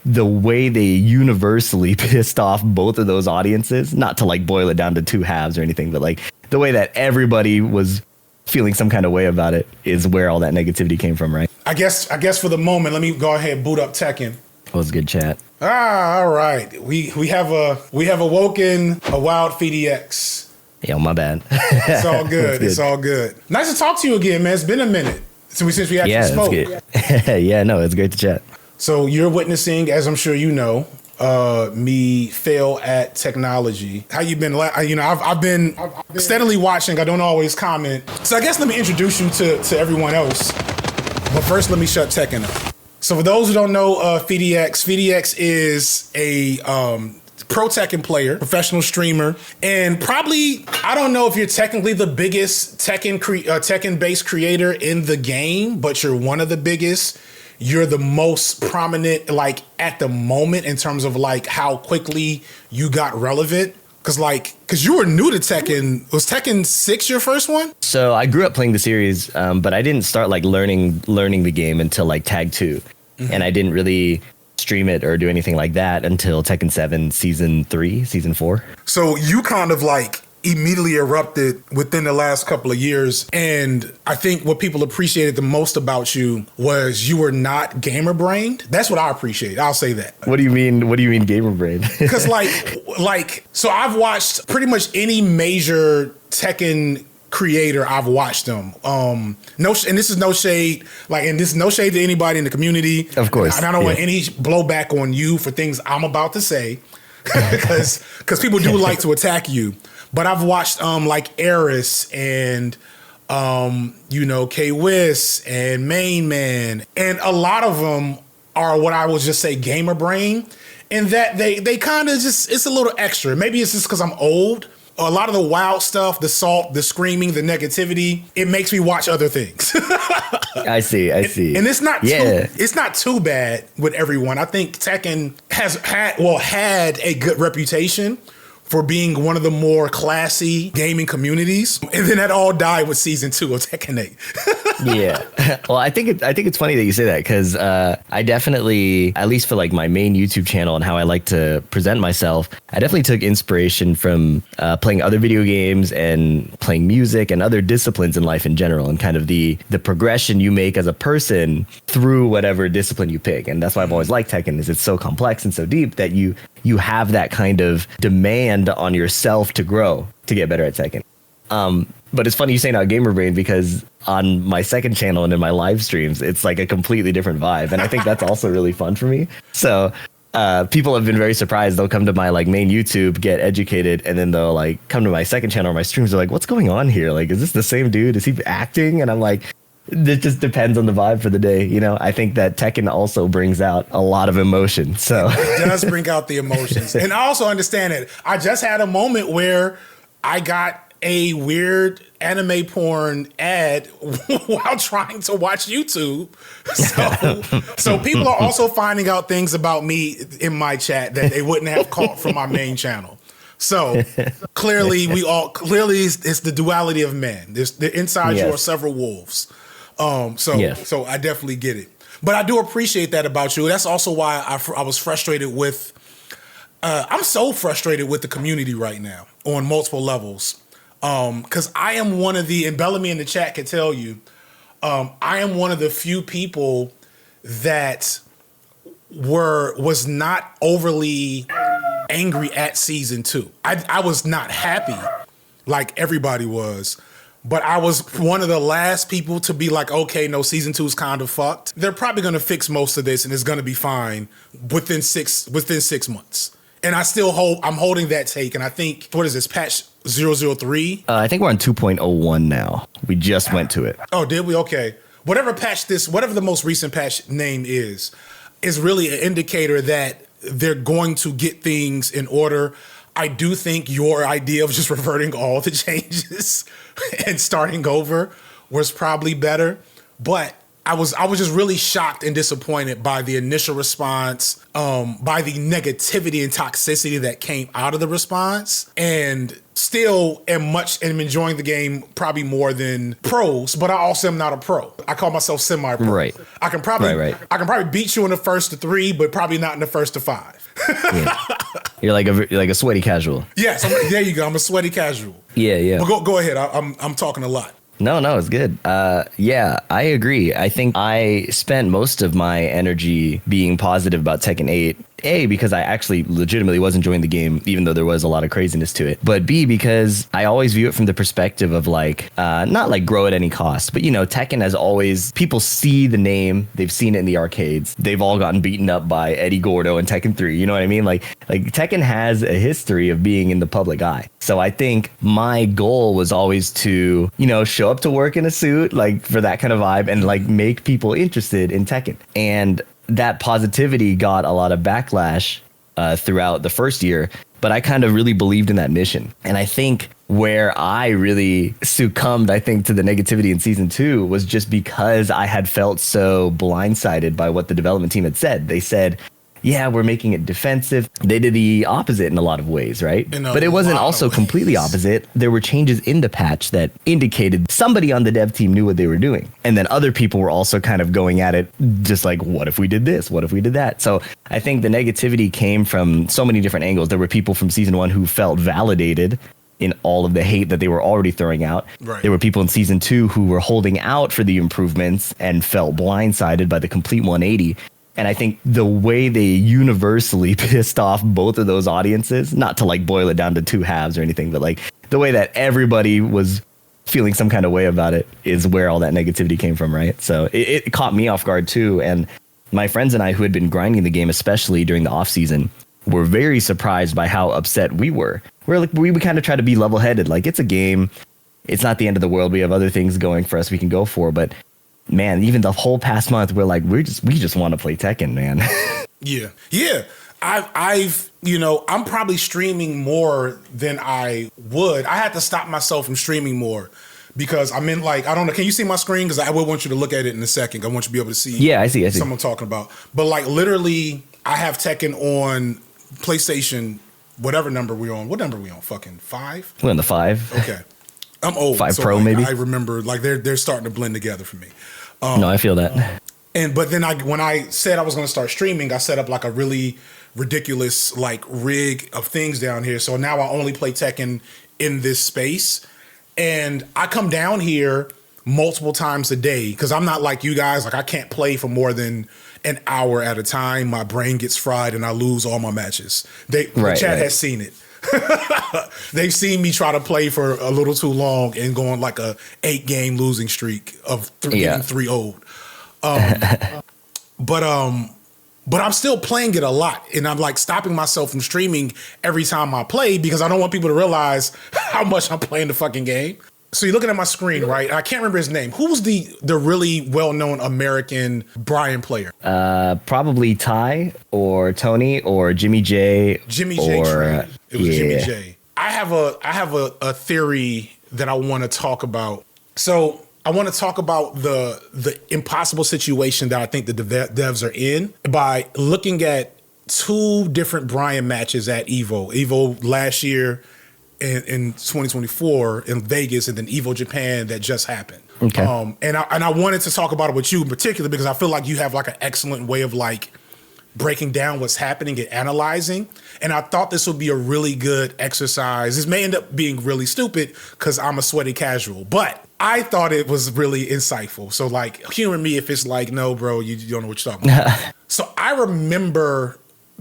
the way they universally pissed off both of those audiences, not to like boil it down to two halves or anything, but like the way that everybody was feeling some kind of way about it is where all that negativity came from, right? I guess for the moment, let me go ahead and boot up Tekken. That was a good chat. All right. We have awoken a wild PhiDX. Yo, my bad. It's all good. It's all good. Nice to talk to you again, man. It's been a minute since we actually spoke. Yeah, no, it's great to chat. So you're witnessing, as I'm sure you know, me fail at technology. How you been? I've been steadily watching. I don't always comment. So I guess let me introduce you to everyone else. But first, let me shut Tekken up. So for those who don't know, PhiDX is a pro Tekken player, professional streamer, and probably, I don't know if you're technically the biggest Tekken-based creator in the game, but you're one of the biggest. You're the most prominent, like, at the moment in terms of, like, how quickly you got relevant. Because you were new to Tekken. Was Tekken 6 your first one? So I grew up playing the series, but I didn't start, like, learning the game until, like, Tag 2. Mm-hmm. And I didn't really stream it or do anything like that until Tekken 7 Season 4. So you kind of, like, immediately erupted within the last couple of years. And I think what people appreciated the most about you was you were not gamer brained. That's what I appreciate. I'll say that. What do you mean gamer brained? Because so I've watched pretty much any major Tekken creator. I've watched them. And this is no shade, and this is no shade to anybody in the community. Of course. And I don't want any blowback on you for things I'm about to say, because people do like to attack you. But I've watched like Eris and K-Wiss and Main Man, and a lot of them are what I would just say gamer brain, in that they kind of just, it's a little extra. Maybe it's just because I'm old. A lot of the wild stuff, the salt, the screaming, the negativity, it makes me watch other things. I see. And it's not too bad with everyone. I think Tekken had a good reputation for being one of the more classy gaming communities, and then that all died with Season 2 of Tekken 8. Yeah. Well, I think it's funny that you say that, because I definitely, at least for like my main YouTube channel and how I like to present myself, I definitely took inspiration from playing other video games and playing music and other disciplines in life in general, and kind of the progression you make as a person through whatever discipline you pick. And that's why I've always liked Tekken, is it's so complex and so deep that you have that kind of demand on yourself to grow, to get better at Tekken. But it's funny you say not gamer brain, because on my second channel and in my live streams, it's like a completely different vibe. And I think that's also really fun for me. So people have been very surprised. They'll come to my like main YouTube, get educated, and then they'll like come to my second channel or my streams. They're like, what's going on here? Like, is this the same dude? Is he acting? And I'm like, it just depends on the vibe for the day. I think that Tekken also brings out a lot of emotion. So it does bring out the emotions. And I also understand it. I just had a moment where I got a weird anime porn ad while trying to watch YouTube. So people are also finding out things about me in my chat that they wouldn't have caught from my main channel. So clearly it's the duality of man. Inside you are several wolves. So I definitely get it. But I do appreciate that about you. That's also why I was frustrated with, I'm so frustrated with the community right now on multiple levels. Because I am one of the, and Bellamy in the chat can tell you, I am one of the few people that was not overly angry at Season 2. I was not happy like everybody was. But I was one of the last people to be like, okay, no, Season 2 is kind of fucked. They're probably going to fix most of this and it's going to be fine within 6 months. And I'm holding that take. And I think, what is this, patch 003? I think we're on 2.01 now. We just went to it. Oh, did we? Okay. Whatever the most recent patch name is really an indicator that they're going to get things in order. I do think your idea of just reverting all the changes and starting over was probably better. But I was just really shocked and disappointed by the initial response, by the negativity and toxicity that came out of the response, and still am enjoying the game probably more than pros, but I also am not a pro. I call myself semi-pro. Right. I can probably beat you in the first to 3, but probably not in the first to 5. Yeah. You're like a sweaty casual. Yes, there you go. I'm a sweaty casual. Yeah. But go ahead. I'm talking a lot. No, it's good. Yeah, I agree. I think I spent most of my energy being positive about Tekken 8. A, because I actually legitimately was enjoying the game, even though there was a lot of craziness to it. But B, because I always view it from the perspective of like, not like grow at any cost, but Tekken has always, people see the name, they've seen it in the arcades. They've all gotten beaten up by Eddie Gordo in Tekken 3. You know what I mean? Like Tekken has a history of being in the public eye. So I think my goal was always to, show up to work in a suit, like for that kind of vibe, and like make people interested in Tekken. And that positivity got a lot of backlash throughout the first year, but I kind of really believed in that mission. And I think where I really succumbed, to the negativity in season 2 was just because I had felt so blindsided by what the development team had said. They said, yeah, we're making it defensive. They did the opposite in a lot of ways, right? But it wasn't also completely opposite. There were changes in the patch that indicated somebody on the dev team knew what they were doing. And then other people were also kind of going at it just like, what if we did this? What if we did that? So I think the negativity came from so many different angles. There were people from season 1 who felt validated in all of the hate that they were already throwing out. Right. There were people in season 2 who were holding out for the improvements and felt blindsided by the complete 180. And I think the way they universally pissed off both of those audiences, not to like boil it down to 2 halves or anything, but like the way that everybody was feeling some kind of way about it is where all that negativity came from, right? So it caught me off guard too. And my friends and I, who had been grinding the game, especially during the off season, were very surprised by how upset we were. We kind of try to be level headed. Like, it's a game. It's not the end of the world. We have other things going for us we can go for. But man, even the whole past month, we're like, we just want to play Tekken, man. Yeah. I'm probably streaming more than I would. I had to stop myself from streaming more because I'm in I don't know. Can you see my screen? Because I will want you to look at it in a second. I want you to be able to see. Yeah, I see. Someone talking about. But literally, I have Tekken on PlayStation, whatever number we're on. What number are we on? Fucking 5? We're on the 5. Okay. I'm old. 5 Pro, maybe. I remember they're starting to blend together for me. No, I feel that. But then when I said I was going to start streaming, I set up a really ridiculous rig of things down here. So now I only play Tekken in this space, and I come down here multiple times a day because I'm not like you guys. I can't play for more than an hour at a time. My brain gets fried and I lose all my matches. The chat has seen it. They've seen me try to play for a little too long and go on a 8-game losing streak of getting 3-0'd. But I'm still playing it a lot, and I'm stopping myself from streaming every time I play because I don't want people to realize how much I'm playing the fucking game. So you're looking at my screen, right? I can't remember his name. Who's the really well-known American Brian player? Probably Ty or Tony or Jimmy J. Jimmy J. Tran. It was Jimmy J. I have a theory that I want to talk about. So I want to talk about the impossible situation that I think the devs are in by looking at 2 different Brian matches at Evo. Evo last year in 2024 in Vegas, and then Evo Japan that just happened. Okay. And I wanted to talk about it with you in particular because I feel like you have an excellent way of breaking down what's happening and analyzing. And I thought this would be a really good exercise. This may end up being really stupid because I'm a sweaty casual, but I thought it was really insightful. So humor me if it's no, bro, you don't know what you're talking about. So I remember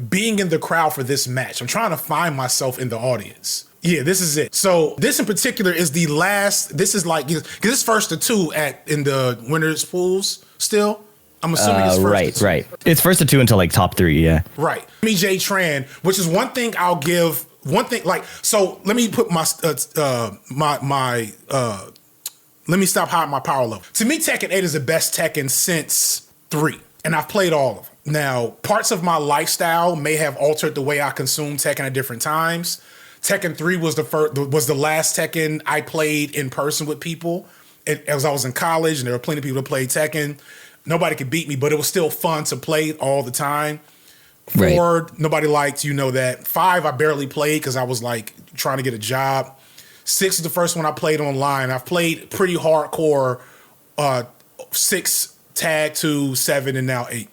being in the crowd for this match. I'm trying to find myself in the audience. Yeah, this is it. So this in particular is the last. This is because it's first to 2 in the winners pools still. I'm assuming it's first to 2. Right. It's first to 2 until like top 3, yeah. Right. Jimmy J. Tran, which is one thing I'll give. One thing, like, so let me put let me stop hiding my power level. To me, Tekken 8 is the best Tekken since 3, and I've played all of them. Now, parts of my lifestyle may have altered the way I consume Tekken at different times. Tekken 3 was the last Tekken I played in person with people as I was in college, and there were plenty of people that played Tekken. nobody could beat me, but it was still fun to play all the time. 4, Right. nobody liked, you know that. 5, I barely played because I was like trying to get a job. 6 is the first one I played online. I've played pretty hardcore 6, tag 2, 7, and now 8.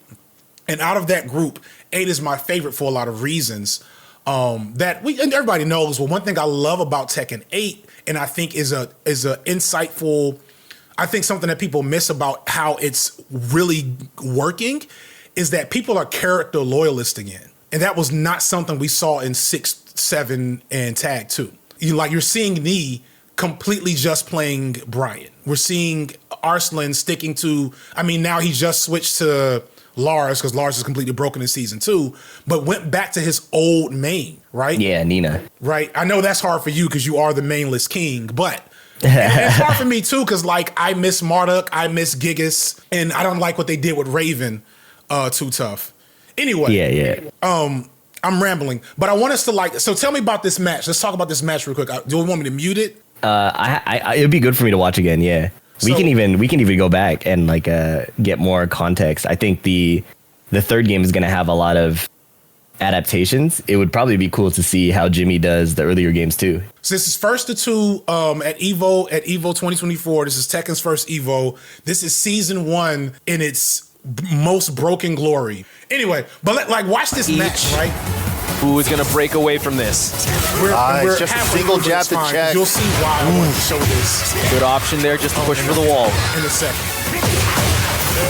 And out of that group, 8 is my favorite for a lot of reasons. And everybody knows. Well, one thing I love about Tekken 8, and I think is a insightful, I think something that people miss about how it's really working, is that people are character loyalists again. And that was not something we saw in 6, 7, and Tag 2. You're seeing Knee completely just playing Brian. We're seeing Arslan sticking to, now he just switched to Lars because Lars is completely broken in season 2, but went back to his old main, right? Yeah, Nina. Right. I know that's hard for you because you are the mainless king, but it's hard for me too because I miss Marduk, I miss Gigas, and I don't like what they did with Raven. Too tough. Anyway. Yeah. I'm rambling, but I want us to so tell me about this match. Let's talk about this match real quick. Do you want me to mute it? It'd be good for me to watch again. Yeah, we can even go back and get more context. I think the third game is going to have a lot of adaptations. It would probably be cool to see how Jimmy does the earlier games too. So this is first to 2 at Evo 2024. This is Tekken's first Evo. This is season 1 in its most broken glory. Anyway, but watch this match, right? Who is going to break away from this? We're just a halfway single through jab this to fine. check. You'll see why I want to show this Good option there just to push for the wall. in a second.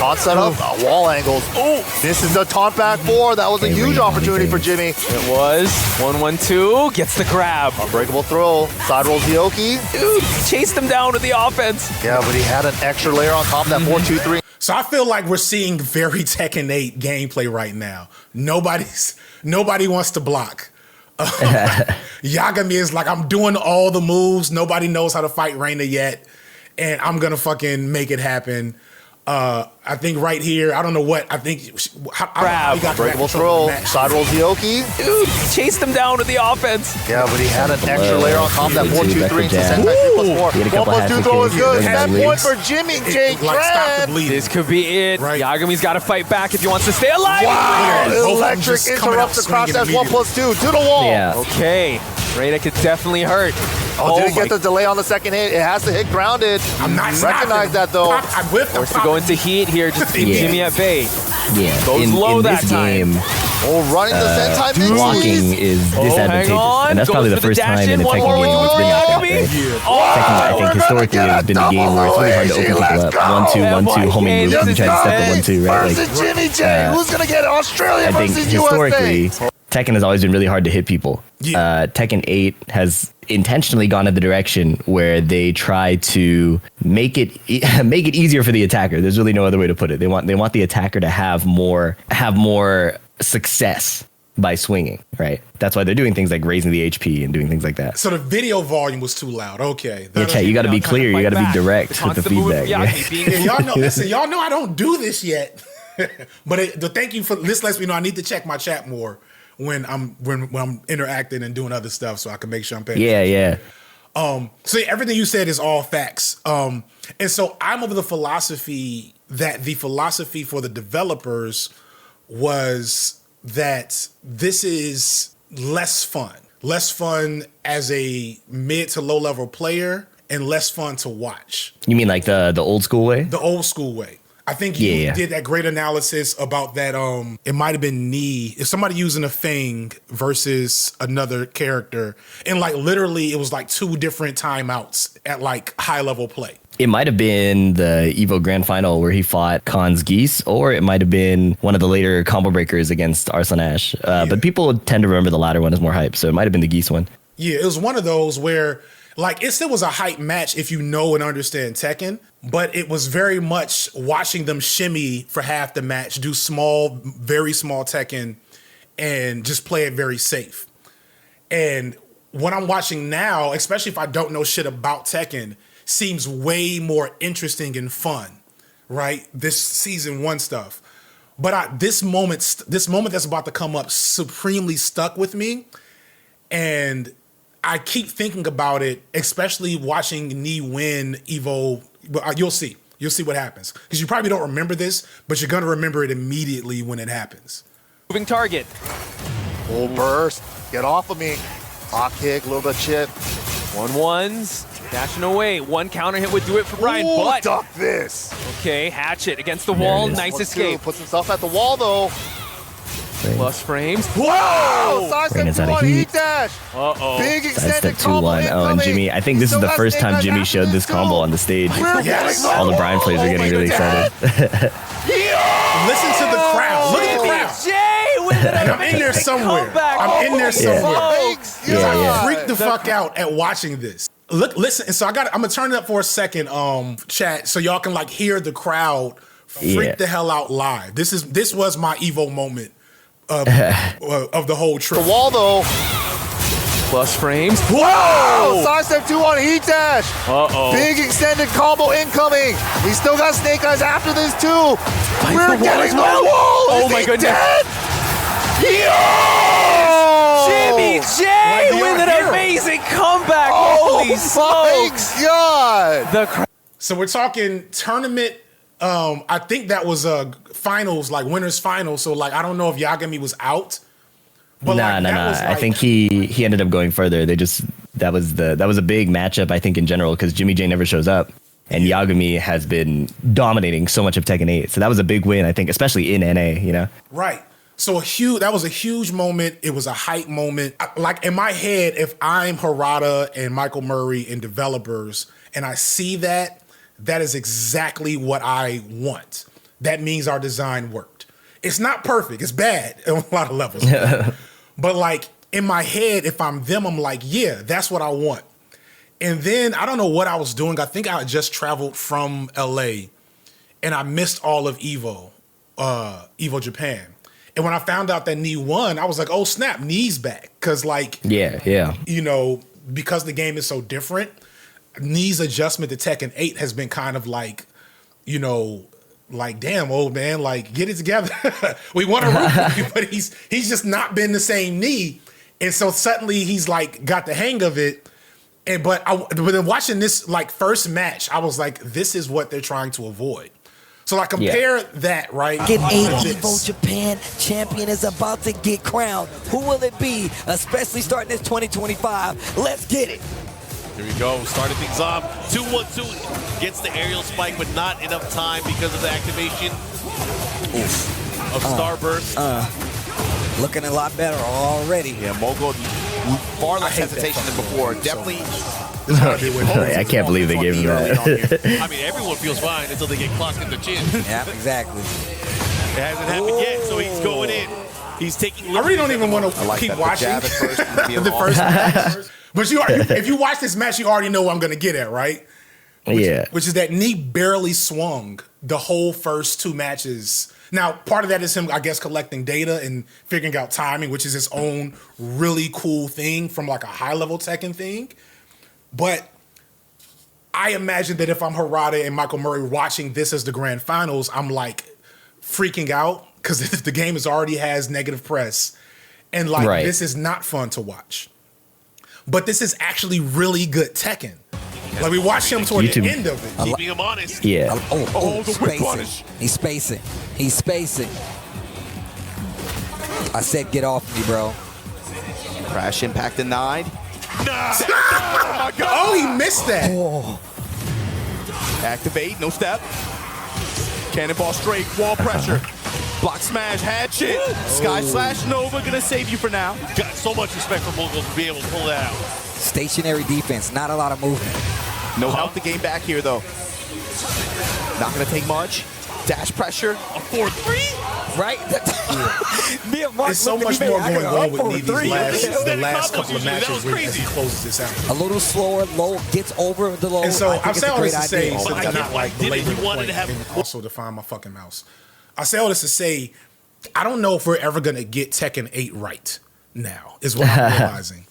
On setup, wall angles. Oh, this is the taunt back 4. That was a huge opportunity for Jimmy. It was 1-1-2, gets the grab. Unbreakable throw, side rolls Yoki. Dude, chased him down with the offense. Yeah, but he had an extra layer on top of that 4-2-3. So I feel like we're seeing very Tekken 8 gameplay right now. Nobody wants to block. Yagami is like, I'm doing all the moves. Nobody knows how to fight Reina yet, and I'm gonna fucking make it happen. I think right here, I don't know what, I think Grab. Unbreakable throw, side rolls Yoki. Dude, chased him down with the offense. Yeah, but he had an extra layer on top of that 4-2-3. He had a 1+4. couple 1+2 throw is hat-tricks. good. He That had point legs. for Jimmy J. Stop the Trent. bleeding. This could be it. Right. Yagami's got to fight back if he wants to stay alive. Wow, Both of them electric just coming out interrupts the cross. swinging That's 1+2 to the wall. Yeah. Okay, Reina could definitely hurt. Oh, didn't my- get the delay on the second hit. It has to hit grounded. I'm not Recognize that though. I whiffed. Forced to go into heat here just to keep Yeah. Jimmy at bay. Yeah, Goes low in that this time. game, Oh, running the Sentai mix. blocking is disadvantageous, hang on. and that's probably Goes the for the first time dash in a in. One Tekken more game with it's been like that. Yagami. Right? Oh, Tekken, I think historically has been a game where it's really hard to open people up. 1-2, homing move, you try to step the 1-2, right? Versus Jimmy J. Who's gonna get Australia I think versus historically, USA? Tekken has always been really hard to hit people. Yeah. Tekken 8 has intentionally gone in the direction where they try to make it easier for the attacker. There's really no other way to put it. They want the attacker to have more success by swinging, right? That's why they're doing things like raising the HP and doing things like that. So the video volume was too loud. Okay. Yeah, chat, you got to be clear. You got to be direct with the Constant movement feedback. from Yeah. Yagami being Yeah, y'all know. Listen, y'all know I don't do this yet. But thank you for this. Lets me know I need to check my chat more when I'm interacting and doing other stuff, so I can make sure I'm paying. Yeah. So yeah, everything you said is all facts. And so I'm of the philosophy that the philosophy for the developers was that this is less fun as a mid to low level player, and less fun to watch. You mean like the old school way? The old school way. I think you Yeah. did that great analysis about that. It might have been Knee. If somebody using a Fang versus another character, and literally it was like 2 different timeouts at high level play. It might have been the Evo Grand Final where he fought Khan's Geese, or it might have been one of the later combo breakers against Arslan Ash. But people tend to remember the latter one as more hype, so it might have been the Geese one. Yeah, it was one of those where it still was a hype match if you know and understand Tekken, but it was very much watching them shimmy for half the match, do small, very small Tekken, and just play it very safe. And what I'm watching now, especially if I don't know shit about Tekken, seems way more interesting and fun, right? This season 1 stuff. But this moment that's about to come up supremely stuck with me. And I keep thinking about it, especially watching Knee win Evo. You'll see You'll see what happens. Because you probably don't remember this, but you're going to remember it immediately when it happens. Moving target. Full burst. Get off of me. Hot kick, a little bit of chip. 1-1s. Dashing away. One counter hit would do it for Brian, Ooh, but duck this. okay, hatchet against the wall. Nice escape. Puts himself at the wall though. Plus frames. Whoa! Bring us Sidestep out of 2-1 heat. heat dash. Uh-oh. Big extended Sidestep combo 2-1. Oh, and incoming. Jimmy, I think this is the first time Jimmy showed this combo on the stage. Yes. All the Brian players are getting really excited. Listen to the crowd. Look at the crowd. Jay with And I'm in there somewhere. I'm in there somewhere. Yeah. I freaked the fuck out at watching this. Look, listen. And so I'm gonna turn it up for a second, chat, so y'all can like hear the crowd freak the hell out live. This was my Evo moment of the whole trip. The wall though. Plus frames. Whoa! Sidestep 2-1 heat dash. Uh-oh. Big extended combo incoming. We still got Snake Eyes after this too. We're getting the wall. Oh my goodness. Jimmy J with an amazing comeback. Holy smokes. God. So we're talking tournament. I think that was finals, like winners finals. So like I don't know if Yagami was out. But Nah. I think he ended up going further. That was a big matchup, I think, in general, because Jimmy J never shows up. And Yagami has been dominating so much of Tekken 8. So that was a big win, I think, especially in NA, you know? Right. So that was a huge moment. It was a hype moment. Like in my head, if I'm Harada and Michael Murray and developers and I see that, that is exactly what I want. That means our design worked. It's not perfect. It's bad on a lot of levels. But like in my head, if I'm them, I'm like, yeah, that's what I want. And then I don't know what I was doing. I think I had just traveled from LA and I missed all of Evo Japan. And when I found out that Knee won, I was like, oh snap, Knee's back. Cause like, you know, because the game is so different, Knee's adjustment to Tekken 8 has been kind of like, you know, like, damn, old man, like, get it together. We want to root for you, but he's just not been the same Knee. And so suddenly he's like got the hang of it. But then watching this like first match, I was like, this is what they're trying to avoid. So like compare that, right? Get Evo Japan champion is about to get crowned. Who will it be? Especially starting this 2025. Let's get it. Here we go, starting things off. 2-1-2 gets the aerial spike, but not enough time because of the activation of Starburst. Looking a lot better already. Yeah, Mogo, far less hesitation than before. Definitely. I can't believe they gave him that. I mean, everyone feels fine until they get clocked in the chin. Yeah, exactly. It hasn't happened yet, so he's going in. He's taking. I really don't even want to keep watching the first match. But if you watch this match, you already know what I'm going to get at, right? Which is that Knee barely swung the whole first two matches. Now, part of that is him, I guess, collecting data and figuring out timing, which is his own really cool thing from like a high-level Tekken thing. But I imagine that if I'm Harada and Michael Murray watching this as the grand finals, I'm like freaking out because the game already has negative press. And like, this is not fun to watch. But this is actually really good Tekken. Like we watched him toward the end of it. Keeping him honest. Yeah. The whip punish. He's spacing. He's spacing. I said get off me, bro. Crash impact denied. Oh my God. Oh, he missed that. Activate, no step. Cannonball straight, wall pressure. Block smash, hatchet. Sky slash Nova gonna save you for now. Got so much respect for Mogul to be able to pull that out. Stationary defense, not a lot of movement. No help to gain back here though. Not gonna take much. Dash pressure. A 4-3? Right? Me and Mark There's so much more going on with the last couple of matches as he closes this out. A little slower, low, gets over the low. And so I'm saying all this to say, But I not get why like he did it. belaboring He the wanted point to have. and also to find my fucking mouse. I say all this to say, I don't know if we're ever gonna get Tekken 8 right now, is what I'm realizing.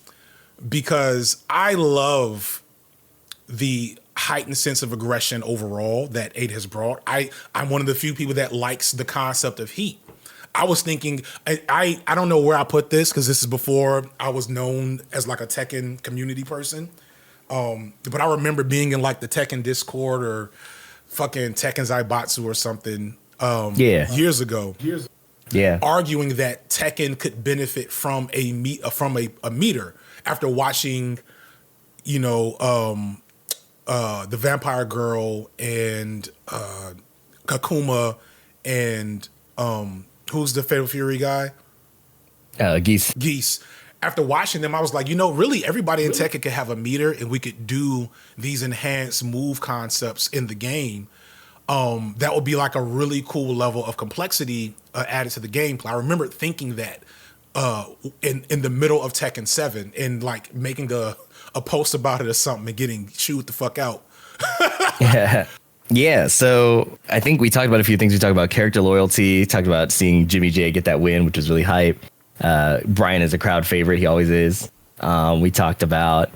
Because I love the heightened sense of aggression overall that 8 has brought. I'm one of the few people that likes the concept of heat. I was thinking, I don't know where I put this because this is before I was known as like a Tekken community person. But I remember being in like the Tekken Discord or fucking Tekken Zaibatsu or something Yeah. years ago. Yeah. Arguing that Tekken could benefit from a meter after watching, you know, the Vampire Girl and Kakuma and who's the Fatal Fury guy? Geese. After watching them, I was like, you know, really everybody in Tekken could have a meter and we could do these enhanced move concepts in the game. That would be like a really cool level of complexity added to the gameplay. I remember thinking that in the middle of Tekken 7 and like making a post about it or something and getting chewed the fuck out. Yeah, so I think we talked about a few things. We talked about character loyalty, talked about seeing Jimmy J get that win, which was really hype. Brian is a crowd favorite. He always is. We talked about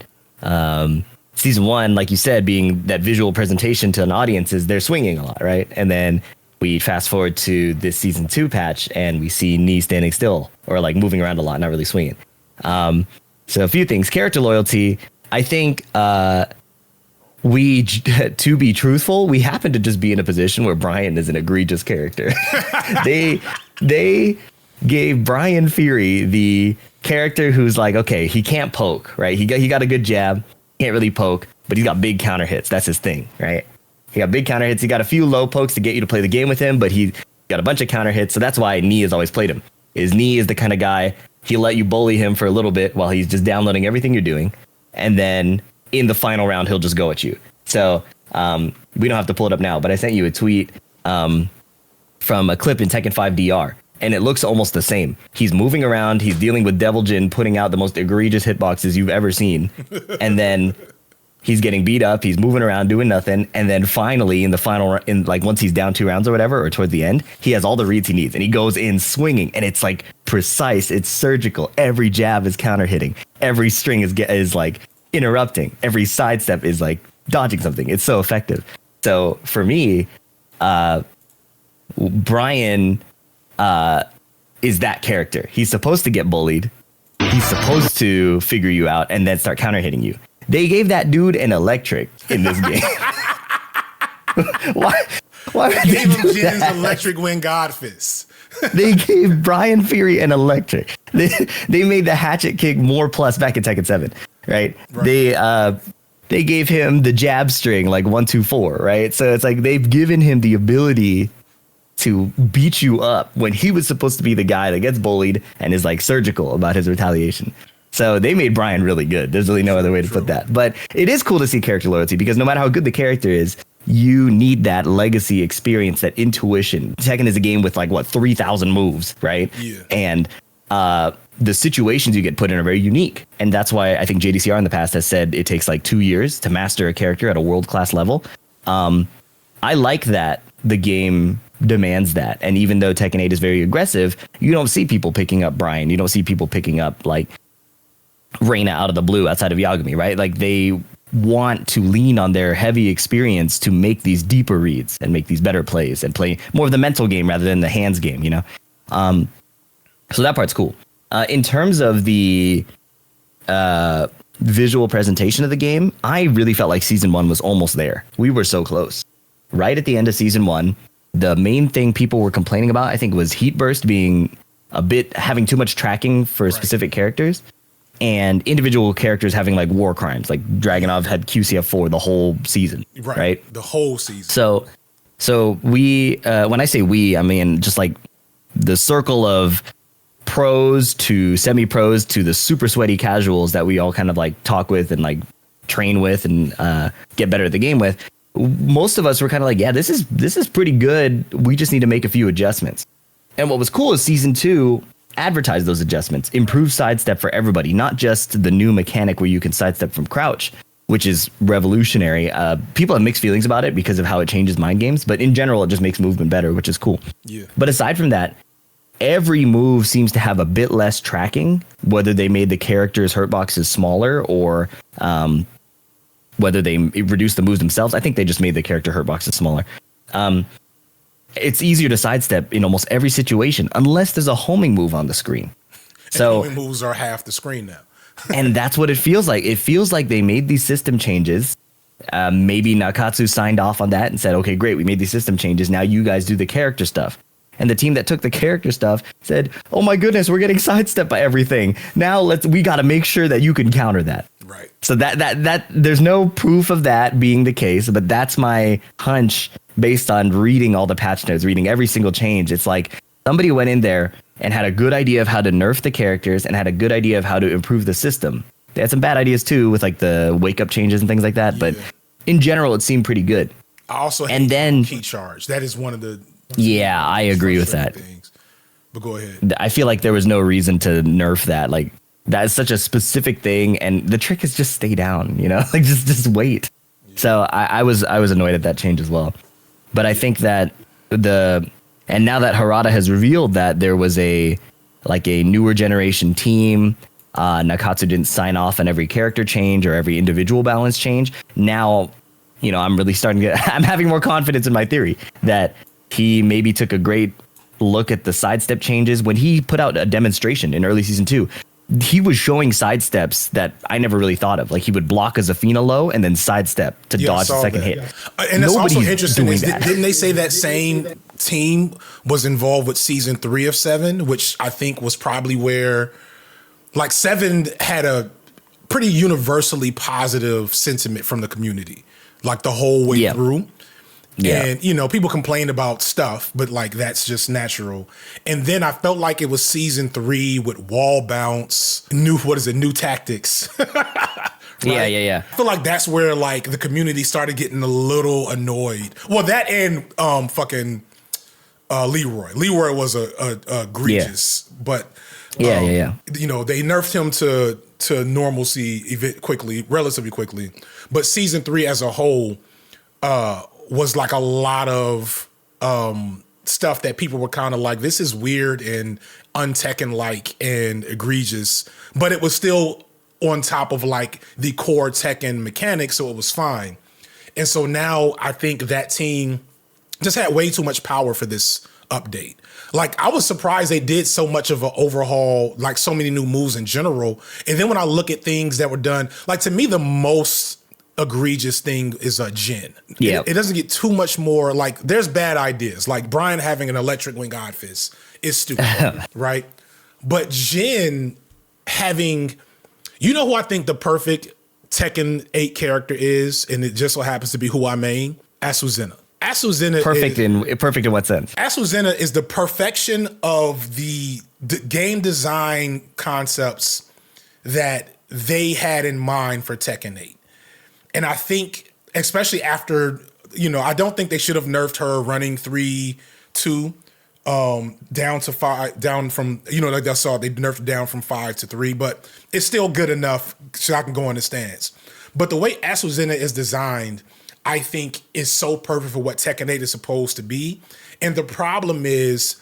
season 1, like you said, being that visual presentation to an audience is they're swinging a lot, right? And then we fast forward to this season 2 patch and we see Knee standing still or like moving around a lot, not really swinging. So a few things. Character loyalty, I think to be truthful, we happen to just be in a position where Brian is an egregious character. They gave Brian Fury the character who's like, okay, he can't poke, right? He got a good jab, can't really poke, but he's got big counter hits. That's his thing, right? He got big counter hits. He got a few low pokes to get you to play the game with him, but he got a bunch of counter hits. So that's why Knee has always played him. Knee is the kind of guy, he'll let you bully him for a little bit while he's just downloading everything you're doing. And then in the final round, he'll just go at you. So we don't have to pull it up now, but I sent you a tweet from a clip in Tekken 5 DR. And it looks almost the same. He's moving around. He's dealing with Devil Jin, putting out the most egregious hitboxes you've ever seen. And then he's getting beat up. He's moving around, doing nothing. And then finally, in the final, once he's down 2 rounds or whatever, or towards the end, he has all the reads he needs. And he goes in swinging. And it's like precise. It's surgical. Every jab is counter hitting. Every string is like interrupting. Every sidestep is like dodging something. It's so effective. So for me, Brian is that character. He's supposed to get bullied. He's supposed to figure you out and then start counter hitting you. They gave that dude an electric in this game. Why They gave him Jin's electric wind god fist. They gave Brian Fury an electric. They made the hatchet kick more plus back in Tekken 7, right? They gave him the jab string like 1, 2, 4, right? So it's like they've given him the ability to beat you up when he was supposed to be the guy that gets bullied and is like surgical about his retaliation. So they made Brian really good. There's really no other way to put that. But it is cool to see character loyalty because no matter how good the character is, you need that legacy experience, that intuition. Tekken is a game with like 3,000 moves, right? Yeah. And the situations you get put in are very unique. And that's why I think JDCR in the past has said it takes like 2 years to master a character at a world-class level. I like that the game demands that. And even though Tekken 8 is very aggressive, you don't see people picking up Brian. You don't see people picking up like Reina out of the blue outside of Yagami, right? Like they want to lean on their heavy experience to make these deeper reads and make these better plays and play more of the mental game rather than the hands game, you know? So that part's cool. In terms of the visual presentation of the game, I really felt like season 1 was almost there. We were so close. Right at the end of season 1, the main thing people were complaining about, I think, was Heat Burst being having too much tracking for specific characters, and individual characters having like war crimes. Like Dragunov had QCF4 the whole season, right? The whole season. So we, when I say we, I mean just like the circle of pros to semi-pros to the super sweaty casuals that we all kind of like talk with and like train with and get better at the game with. Most of us were kind of like, yeah, this is pretty good. We just need to make a few adjustments. And what was cool is season 2 advertised those adjustments, improved sidestep for everybody, not just the new mechanic where you can sidestep from crouch, which is revolutionary. People have mixed feelings about it because of how it changes mind games, but in general, it just makes movement better, which is cool. Yeah. But aside from that, every move seems to have a bit less tracking, whether they made the characters' hurt boxes smaller or whether they reduced the moves themselves. I think they just made the character hurt boxes smaller. It's easier to sidestep in almost every situation, unless there's a homing move on the screen. So homing moves are half the screen now. and that's what it feels like. It feels like they made these system changes Maybe Nakatsu signed off on that and said, okay, great, we made these system changes. Now you guys do the character stuff. And the team that took the character stuff said, oh my goodness, we're getting sidestepped by everything. Now we got to make sure that you can counter that. Right. So that there's no proof of that being the case, but that's my hunch based on reading all the patch notes, reading every single change. It's like somebody went in there and had a good idea of how to nerf the characters and had a good idea of how to improve the system. They had some bad ideas too with like the wake up changes and things like that. But in general, it seemed pretty good. I also hate key charge. That is one of the I agree with that. Things. But go ahead. I feel like there was no reason to nerf that. Like that is such a specific thing, and the trick is just stay down. You know, like just wait. So I was annoyed at that change as well. But I think that and now that Harada has revealed that there was a newer generation team, Nakatsu didn't sign off on every character change or every individual balance change. Now, I'm really I'm having more confidence in my theory that he maybe took a great look at the sidestep changes. When he put out a demonstration in early season 2, he was showing sidesteps that I never really thought of. Like he would block a Zafina low and then sidestep to dodge the second hit. And that's also interesting. Didn't they say that same team was involved with season 3 of 7, which I think was probably where like 7 had a pretty universally positive sentiment from the community, like the whole way through. Yeah. And, people complained about stuff, but like that's just natural. And then I felt like it was season 3 with wall bounce, new tactics. Right? Yeah. I feel like that's where like the community started getting a little annoyed. Well, that and fucking Leroy. Leroy was a egregious, but they nerfed him to normalcy relatively quickly. But season 3 as a whole was like a lot of stuff that people were kind of like, this is weird and un-Tekken-like and egregious, but it was still on top of like the core Tekken mechanics, so it was fine. And so now I think that team just had way too much power for this update. Like I was surprised they did so much of an overhaul, like so many new moves in general. And then when I look at things that were done, like to me, the most egregious thing is a Jin. Yeah, it doesn't get too much more. Like there's bad ideas, like Brian having an electric wing God fist is stupid, right? But Jin having, who I think the perfect Tekken 8 character is, and it just so happens to be who I main, Asuzena. Asuzena perfect in what sense? Asuzena is the perfection of the game design concepts that they had in mind for Tekken 8. And I think, especially after, I don't think they should have nerfed her running 3-2 down to 5, down from, like I saw, they nerfed down from 5 to 3, but it's still good enough so I can go in the stance. But the way Asuzena is designed, I think is so perfect for what Tekken 8 is supposed to be. And the problem is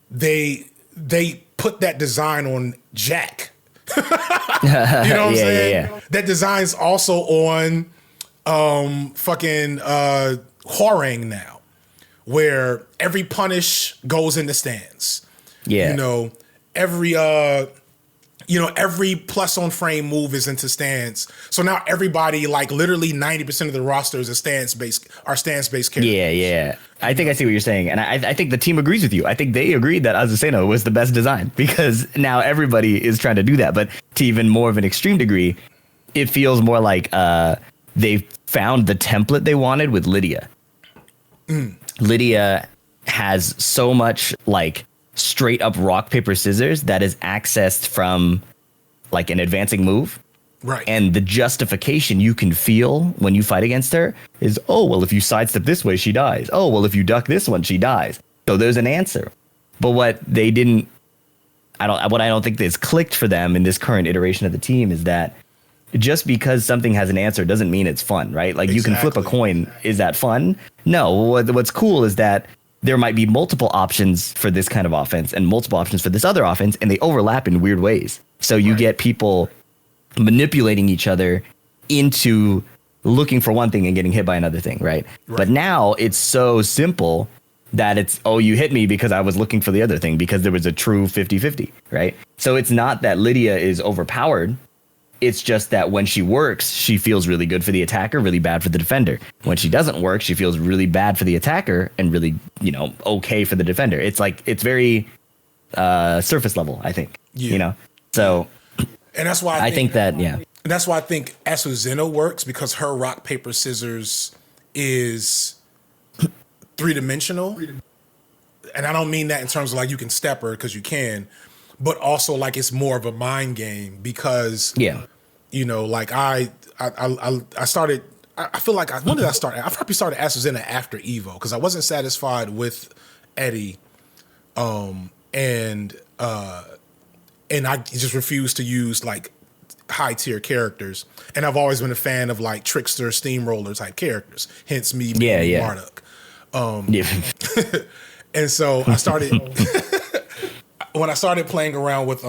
they put that design on Jack. You know what I'm saying? Yeah. That design's also on fucking Hwoarang now, where every punish goes in the stance. Yeah. Every plus on frame move is into stance. So now everybody, like literally 90% of the roster is stance-based characters. Yeah. I think I see what you're saying. And I think the team agrees with you. I think they agreed that Azucena was the best design because now everybody is trying to do that. But to even more of an extreme degree, it feels more like they found the template they wanted with Lydia. Lydia has so much like straight up rock, paper, scissors that is accessed from like an advancing move. Right. And the justification you can feel when you fight against her is, oh, well, if you sidestep this way, she dies. Oh, well, if you duck this one, she dies. So there's an answer. But what they didn't, I don't think is clicked for them in this current iteration of the team is that just because something has an answer doesn't mean it's fun, right? Like you can flip a coin. Is that fun? No. What's cool is that there might be multiple options for this kind of offense and multiple options for this other offense, and they overlap in weird ways. So you get people manipulating each other into looking for one thing and getting hit by another thing, right? But now it's so simple that it's, oh, you hit me because I was looking for the other thing because there was a true 50-50, right? So it's not that Lydia is overpowered. It's just that when she works, she feels really good for the attacker, really bad for the defender. When she doesn't work, she feels really bad for the attacker and really, okay for the defender. It's like, it's very surface level, I think. So, and that's why I think that, yeah. And that's why I think Asuzena works, because her rock, paper, scissors is 3-dimensional. And I don't mean that in terms of like you can step her, because you can, but also like it's more of a mind game, because like I started. I feel like when did I start? I probably started Asuzena after Evo, because I wasn't satisfied with Eddie, and I just refused to use like high tier characters, and I've always been a fan of like trickster, steamroller type characters. Hence me being Marduk. And so I started when I started playing around with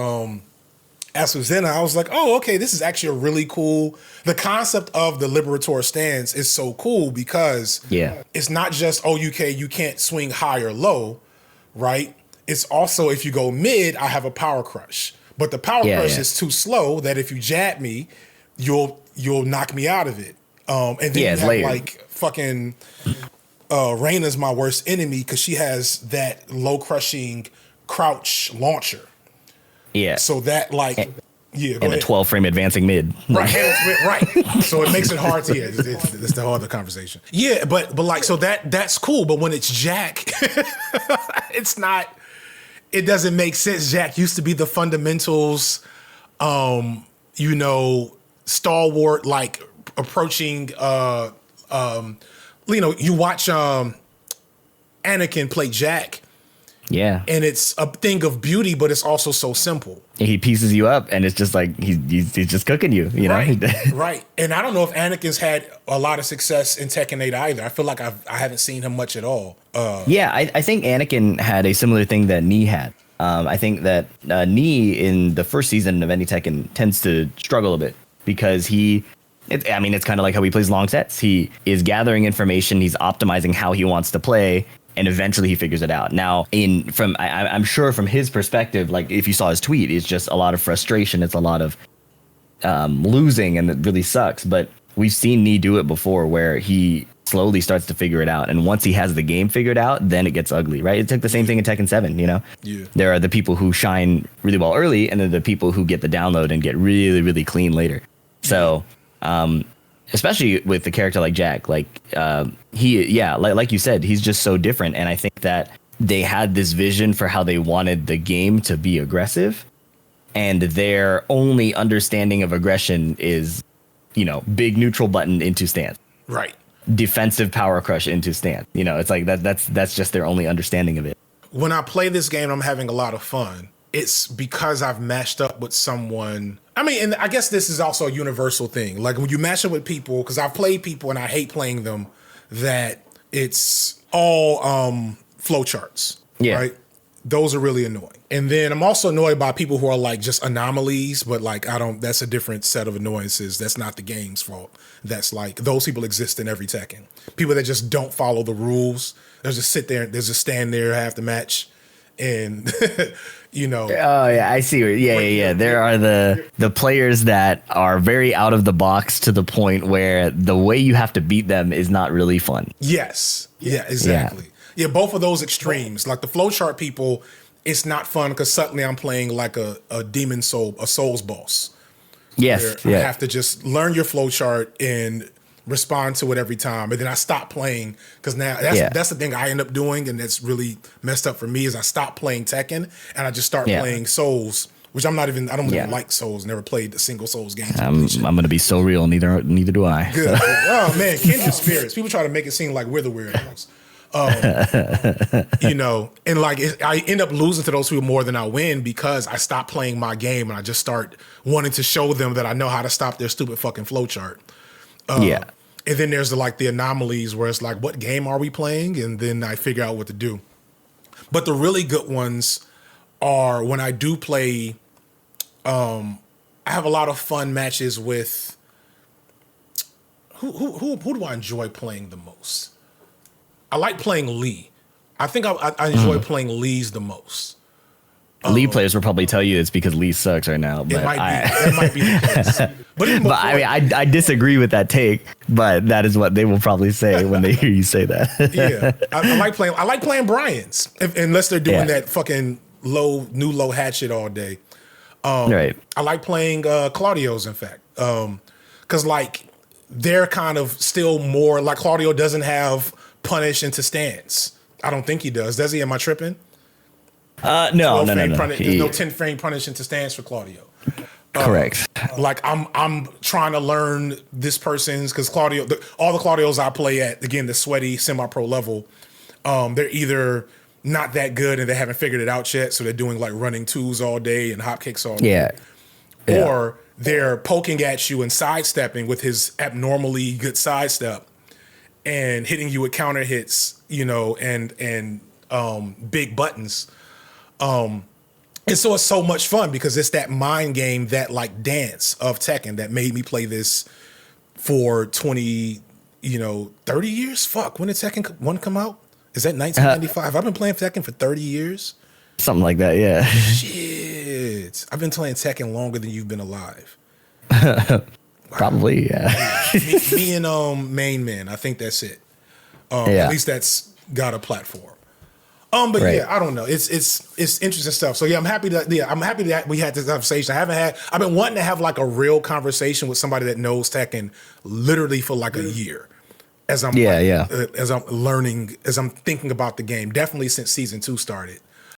Asuzena, I was like, oh, okay, this is actually a really cool. The concept of the Liberator stance is so cool, because it's not just you can't swing high or low, right? It's also, if you go mid, I have a power crush. But the power crush is too slow that if you jab me, you'll knock me out of it. And then you have like fucking Reyna's my worst enemy, because she has that low crushing crouch launcher. Yeah. So that like and the 12 frame advancing mid. Right. So it makes it hard to it's the whole other conversation. Yeah, but like so that's cool. But when it's Jack, it's not. It doesn't make sense. Jack used to be the fundamentals, stalwart, like approaching. You watch Anakin play Jack. Yeah. And it's a thing of beauty, but it's also so simple. He pieces you up, and it's just like he's just cooking you, Right. Right. And I don't know if Anakin's had a lot of success in Tekken 8 either. I feel like I haven't seen him much at all. I think Anakin had a similar thing that Nee had. I think that Nee in the first season of any Tekken tends to struggle a bit, because it's kind of like how he plays long sets. He is gathering information. He's optimizing how he wants to play, and eventually he figures it out. Now, I'm sure from his perspective, like if you saw his tweet, it's just a lot of frustration. It's a lot of losing, and it really sucks. But we've seen Nee do it before, where he slowly starts to figure it out. And once he has the game figured out, then it gets ugly, right? It took the same thing in Tekken 7, Yeah. There are the people who shine really well early, and then the people who get the download and get really, really clean later. So, especially with the character like Jack, like like you said, he's just so different. And I think that they had this vision for how they wanted the game to be aggressive, and their only understanding of aggression is, big neutral button into stance. Right. Defensive power crush into stance. It's like that's just their only understanding of it. When I play this game, I'm having a lot of fun. It's because I've matched up with someone. And I guess this is also a universal thing. Like when you match up with people, because I've played people and I hate playing them, that it's all flowcharts. Yeah. Right? Those are really annoying. And then I'm also annoyed by people who are like just anomalies, but like that's a different set of annoyances. That's not the game's fault. That's like those people exist in every Tekken. People that just don't follow the rules. They'll just sit there, they'll just stand there half the match. And Oh yeah, I see. Yeah. There are the players that are very out of the box to the point where the way you have to beat them is not really fun. Yes. Yeah, exactly. Yeah, both of those extremes. Like the flowchart people, it's not fun because suddenly I'm playing like a demon soul, a souls boss. Yes. I have to just learn your flowchart and respond to it every time, and then I stop playing because now that's the thing I end up doing, and that's really messed up for me. Is I stop playing Tekken and I just start playing Souls, which I don't even like Souls. Never played a single Souls game. I'm gonna be so real. Neither do I. Good. Oh man, kindred spirits. People try to make it seem like we're the weirdos. And like I end up losing to those people more than I win because I stop playing my game and I just start wanting to show them that I know how to stop their stupid fucking flowchart. And then there's the anomalies where it's like, what game are we playing? And then I figure out what to do. But the really good ones are when I do play, I have a lot of fun matches with, who do I enjoy playing the most? I like playing Lee. I think I enjoy playing Lee's the most. League players will probably tell you it's because Lee sucks right now. But That might be the case. But, even but before, I mean, I disagree with that take, but that is what they will probably say when they hear you say that. yeah, I like playing Brian's unless they're doing Yeah. that fucking low hatchet all day. Right. I like playing Claudio's, in fact, because like they're kind of still more like Claudio doesn't have punish into stance. I don't think he does he? Am I tripping? No. There's no 10 frame punish into stance for Claudio. Correct. Like I'm trying to learn this person's, because Claudio, all the Claudios I play at, again, the sweaty semi-pro level, they're either not that good and they haven't figured it out yet, so they're doing like running twos all day and hop kicks all day. Yeah. Or they're poking at you and sidestepping with his abnormally good sidestep and hitting you with counter hits, and big buttons. And so it's so much fun because it's that mind game, that like dance of Tekken that made me play this for 20, 30 years. Fuck, when did Tekken 1 come out? Is that 1995? I've been playing Tekken for 30 years. Something like that, yeah. Shit. I've been playing Tekken longer than you've been alive. Probably, yeah. me and Main Man, I think that's it. Yeah. At least that's got a platform. But Right. yeah, I don't know. It's interesting stuff. So yeah, I'm happy that we had this conversation. I've been wanting to have like a real conversation with somebody that knows Tekken literally for like a year. As I'm learning, as I'm thinking about the game, definitely since season 2 started.